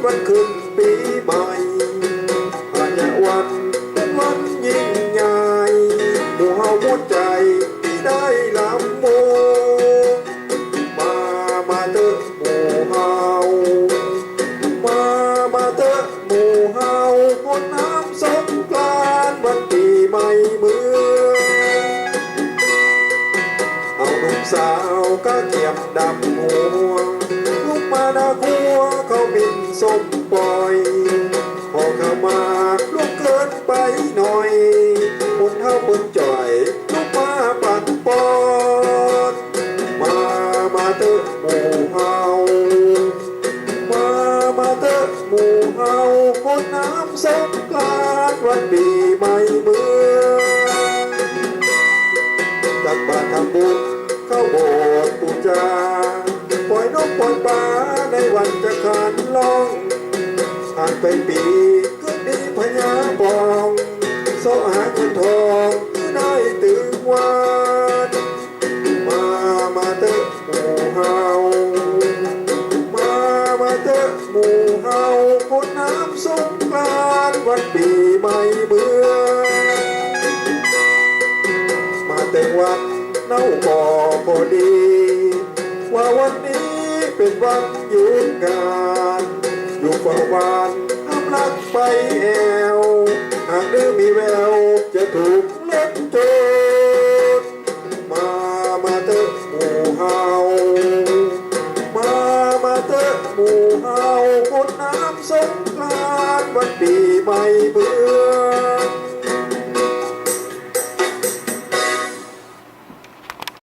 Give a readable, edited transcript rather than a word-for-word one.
วันขึ้นปีใหม่อาญาวันเป็นวันยิ่งใหญ่หมู่เฮาหัวใจที่ได้ลำวงมาเถอะหมู่เฮามาเถอะหมู่เฮาคนน้ำสงกรานต์วันปีใหม่เมืองเอาหนุ่มสาวก็เกียมดำหัวลูกมานาคัวเขาบินสมปล่อยพอเข้ามาลูกเกินไปหน่อยคนเท่าคนจ่อยลูกมาปัดปอนมาเถอะหมู่เฮามาเถอะหมู่เฮาคนน้ำสงกรานต์วันปีใหม่เมืองตักบาตรทำบุญเข้าโบสถ์บูชาปล่อยนกปล่อยปลาในวันจะขานร้องผ่านไปปีก็ดีพญาบองโซหาเงินทองที่ได้ถึงวันมาเถอะหมู่เฮามาเถอะหมู่เฮาคนน้ำสงกรานต์วันปีใหม่เมืองมาแต่งวันเน่าบ่อพอดีว่าวันนี้เป็นวันหยุดงานอยู่เฝ้าบ้านทำรักไปแอวหากดื้อมีแววจะถูกเล่นโจรมาเถอะหมู่เฮามาเถอะหมู่เฮาคนน้ำสงกรานต์วันปีใหม่เมื